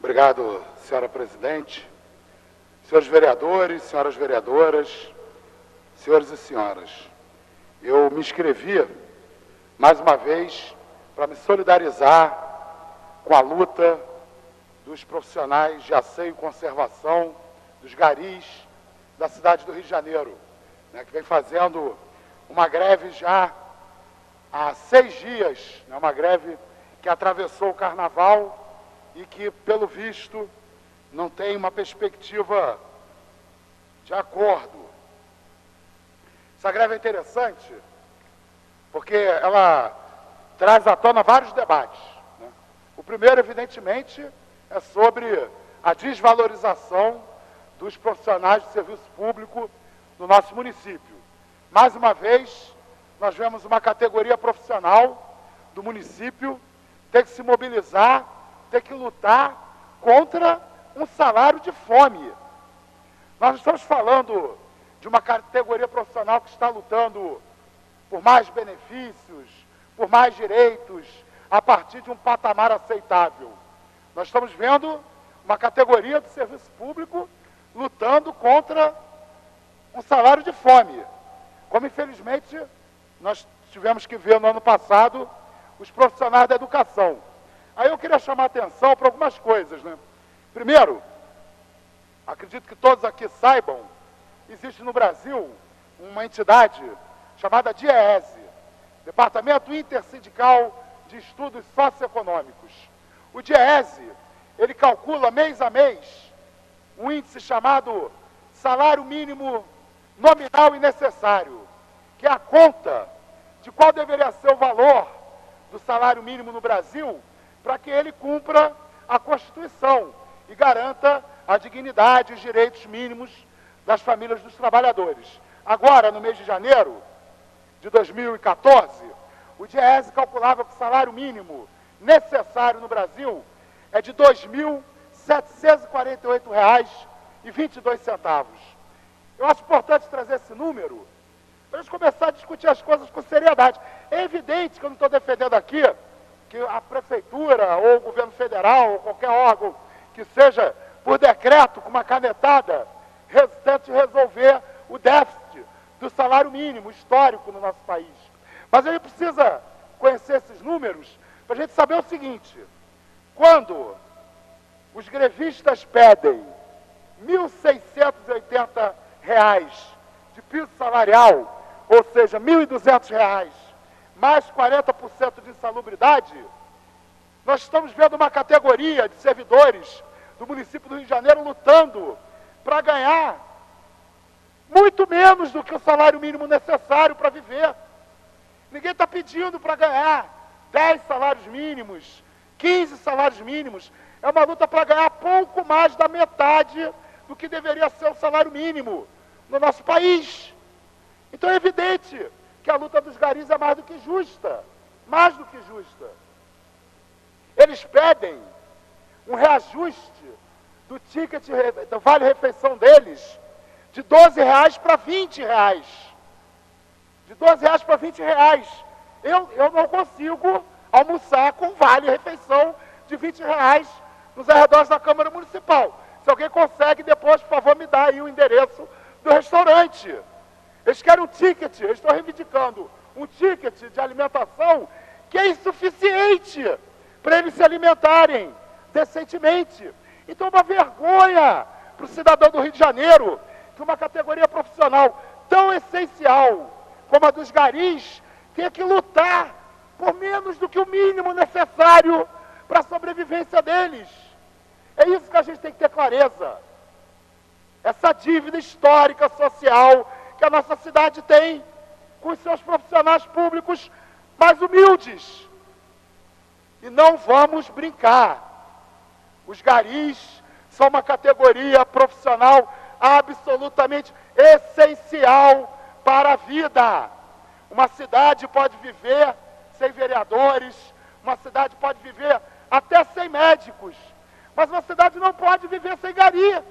Obrigado, senhora presidente. Senhores vereadores, senhoras vereadoras, senhores e senhoras, eu me inscrevi, mais uma vez, para me solidarizar com a luta dos profissionais de asseio e conservação dos garis da cidade do Rio de Janeiro, que vem fazendo uma greve já há 6 dias, uma greve que atravessou o carnaval e que, pelo visto, não tem uma perspectiva de acordo. Essa greve é interessante porque ela traz à tona vários debates. O primeiro, evidentemente, é sobre a desvalorização dos profissionais de serviço público no nosso município. Mais uma vez, nós vemos uma categoria profissional do município ter que se mobilizar, ter que lutar contra um salário de fome. Nós estamos falando de uma categoria profissional que está lutando por mais benefícios, por mais direitos, a partir de um patamar aceitável. Nós estamos vendo uma categoria do serviço público lutando contra um salário de fome, como infelizmente nós tivemos que ver no ano passado os profissionais da educação. Aí eu queria chamar a atenção para algumas coisas. Primeiro, acredito que todos aqui saibam, existe no Brasil uma entidade chamada DIEESE, Departamento Intersindical de Estudos Socioeconômicos. O DIEESE, ele calcula mês a mês um índice chamado salário mínimo nominal e necessário, que é a conta de qual deveria ser o valor do salário mínimo no Brasil para que ele cumpra a Constituição e garanta a dignidade e os direitos mínimos das famílias dos trabalhadores. Agora, no mês de janeiro de 2014, o DIEESE calculava que o salário mínimo necessário no Brasil é de R$ 2.748,22. Eu acho importante trazer esse número para a gente começar a discutir as coisas com seriedade. É evidente que eu não estou defendendo aqui que a prefeitura ou o governo federal ou qualquer órgão que seja por decreto, com uma canetada, tente resolver o déficit do salário mínimo histórico no nosso país. Mas a gente precisa conhecer esses números para a gente saber o seguinte: quando os grevistas pedem R$ 1.680 de piso salarial, ou seja, R$ 1.200, mais 40% de insalubridade, nós estamos vendo uma categoria de servidores do município do Rio de Janeiro lutando para ganhar muito menos do que o salário mínimo necessário para viver. Ninguém está pedindo para ganhar 10 salários mínimos, 15 salários mínimos. É uma luta para ganhar pouco mais da metade do que deveria ser o salário mínimo no nosso país. Então é evidente que a luta dos garis é mais do que justa. Mais do que justa. Eles pedem um reajuste do ticket, do vale-refeição deles, de R$ 12 para R$ 20. De R$ 12 para R$ 20. Eu não consigo almoçar com vale-refeição de R$ 20 nos arredores da Câmara Municipal. Se alguém consegue, depois, por favor, me dá aí o endereço do restaurante. Eles querem um ticket, eles estão reivindicando um ticket de alimentação que é insuficiente para eles se alimentarem decentemente. Então é uma vergonha para o cidadão do Rio de Janeiro que uma categoria profissional tão essencial como a dos garis tenha que lutar por menos do que o mínimo necessário para a sobrevivência deles. É isso que a gente tem que ter clareza. Essa dívida histórica, social, que a nossa cidade tem com os seus profissionais públicos mais humildes. E não vamos brincar. Os garis são uma categoria profissional absolutamente essencial para a vida. Uma cidade pode viver sem vereadores, uma cidade pode viver até sem médicos, mas uma cidade não pode viver sem gari.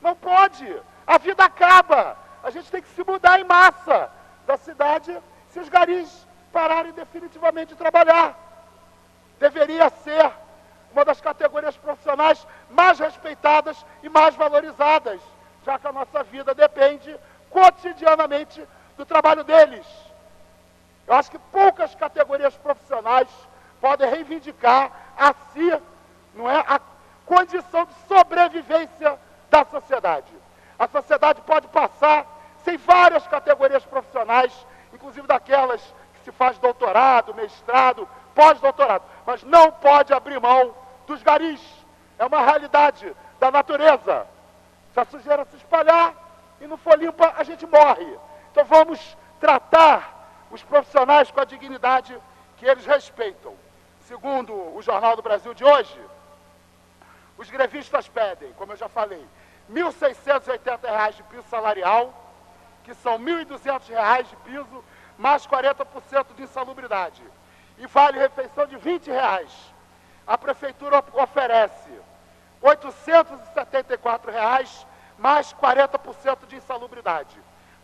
Não pode. A vida acaba. A gente tem que se mudar em massa da cidade se os garis pararem definitivamente de trabalhar. Deveria ser uma das categorias profissionais mais respeitadas e mais valorizadas, já que a nossa vida depende cotidianamente do trabalho deles. Eu acho que poucas categorias profissionais podem reivindicar a si, não é, a condição de sobrevivência da sociedade. A sociedade pode passar sem várias categorias profissionais, inclusive daquelas que se faz doutorado, mestrado, pós-doutorado, mas não pode abrir mão dos garis. É uma realidade da natureza. Se a sujeira se espalhar e não for limpa, a gente morre. Então vamos tratar os profissionais com a dignidade que eles respeitam. Segundo o Jornal do Brasil de hoje, os grevistas pedem, como eu já falei, R$ 1.680 de piso salarial, que são R$ 1.200 de piso, mais 40% de insalubridade. E vale refeição de R$ 20. A prefeitura oferece R$ 874, mais 40% de insalubridade,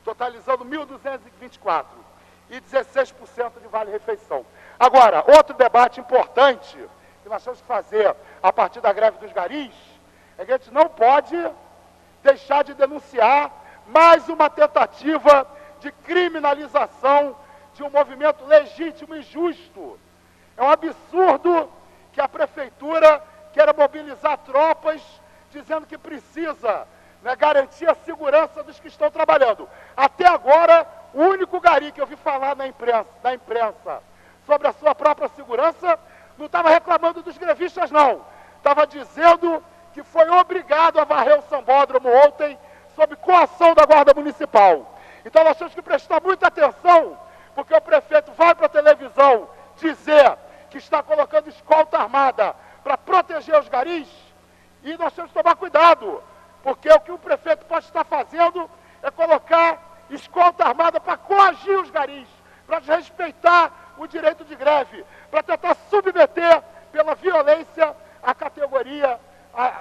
totalizando R$ 1.224 e 16% de vale-refeição. Agora, outro debate importante que nós temos que fazer a partir da greve dos garis é que a gente não pode deixar de denunciar mais uma tentativa de criminalização de um movimento legítimo e justo. É um absurdo que a prefeitura queira mobilizar tropas dizendo que precisa, né, garantir a segurança dos que estão trabalhando. Até agora, o único gari que eu vi falar na imprensa sobre a sua própria segurança não estava reclamando dos grevistas, não. Estava dizendo que foi obrigado a varrer o sambódromo ontem sob coação da Guarda Municipal. Então nós temos que prestar muita atenção, porque o prefeito vai para a televisão dizer que está colocando escolta armada para proteger os garis, e nós temos que tomar cuidado, porque o que o prefeito pode estar fazendo é colocar escolta armada para coagir os garis, para desrespeitar o direito de greve, para tentar submeter pela violência a categoria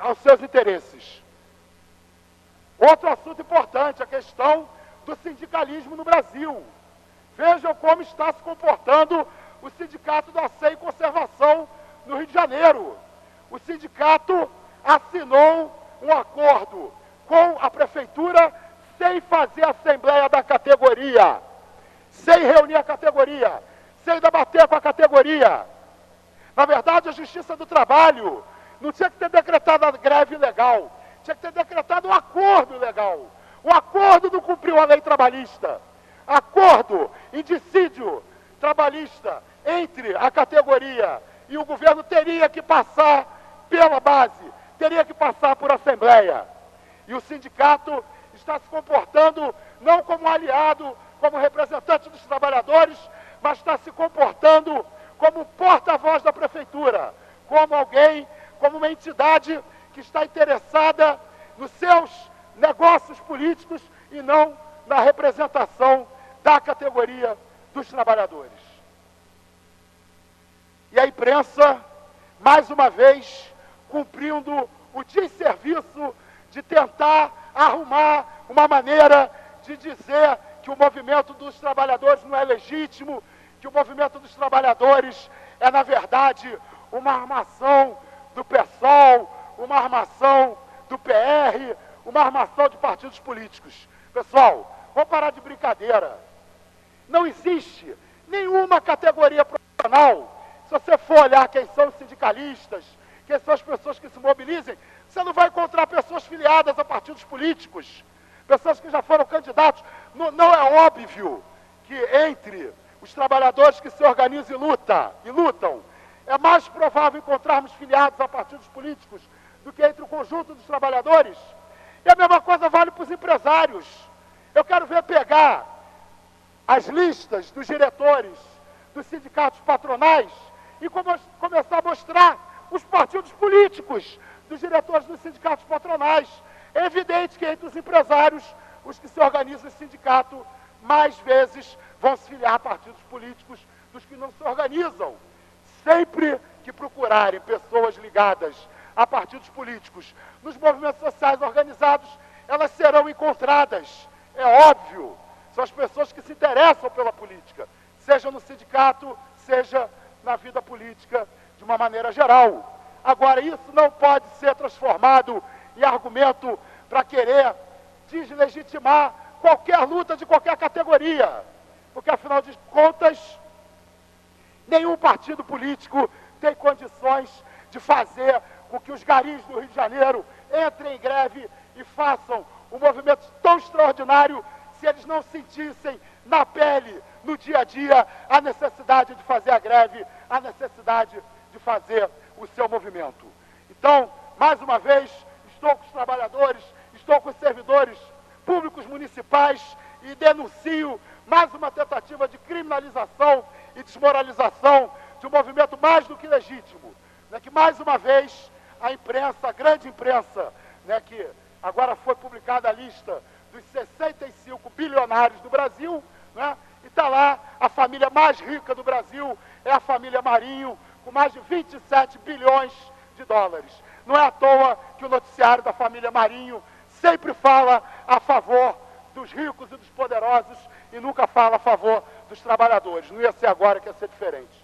aos seus interesses. Outro assunto importante, a questão do sindicalismo no Brasil. Vejam como está se comportando o Sindicato da CEI e Conservação no Rio de Janeiro. O sindicato assinou um acordo com a prefeitura sem fazer a assembleia da categoria, sem reunir a categoria, sem debater com a categoria. Na verdade, a Justiça do Trabalho não tinha que ter decretado a greve ilegal, tinha que ter decretado um acordo legal. O acordo não cumpriu a lei trabalhista. Acordo em dissídio trabalhista entre a categoria e o governo teria que passar pela base, teria que passar por assembleia. E o sindicato está se comportando não como aliado, como representante dos trabalhadores, mas está se comportando como porta-voz da prefeitura, como alguém, como uma entidade que está interessada nos seus negócios políticos e não na representação da categoria dos trabalhadores. E a imprensa, mais uma vez, cumprindo o desserviço de tentar arrumar uma maneira de dizer que o movimento dos trabalhadores não é legítimo, que o movimento dos trabalhadores é, na verdade, uma armação do PSOL, uma armação do PR, uma armação de partidos políticos. Pessoal, vamos parar de brincadeira. Não existe nenhuma categoria profissional. Se você for olhar quem são os sindicalistas, quem são as pessoas que se mobilizem, você não vai encontrar pessoas filiadas a partidos políticos, pessoas que já foram candidatos. Não é óbvio que entre os trabalhadores que se organizam e lutam, é mais provável encontrarmos filiados a partidos políticos do que entre o conjunto dos trabalhadores. E a mesma coisa vale para os empresários. Eu quero ver pegar as listas dos diretores dos sindicatos patronais e começar a mostrar os partidos políticos dos diretores dos sindicatos patronais. É evidente que entre os empresários, os que se organizam em sindicato, mais vezes vão se filiar a partidos políticos dos que não se organizam. Sempre que procurarem pessoas ligadas a partidos políticos nos movimentos sociais organizados, elas serão encontradas. É óbvio, são as pessoas que se interessam pela política, seja no sindicato, seja na vida política de uma maneira geral. Agora, isso não pode ser transformado em argumento para querer deslegitimar qualquer luta de qualquer categoria. Porque, afinal de contas, nenhum partido político tem condições de fazer com que os garis do Rio de Janeiro entrem em greve e façam um movimento tão extraordinário se eles não sentissem na pele, no dia a dia, a necessidade de fazer a greve, a necessidade de fazer o seu movimento. Então, mais uma vez, estou com os trabalhadores, estou com os servidores públicos municipais e denuncio mais uma tentativa de criminalização e desmoralização de um movimento mais do que legítimo. Né, que mais uma vez a imprensa, a grande imprensa, né, que agora foi publicada a lista dos 65 bilionários do Brasil, né, e está lá a família mais rica do Brasil, é a família Marinho, com mais de 27 bilhões de dólares. Não é à toa que o noticiário da família Marinho sempre fala a favor dos ricos e dos poderosos e nunca fala a favor dos trabalhadores. Não ia ser agora que ia ser diferente.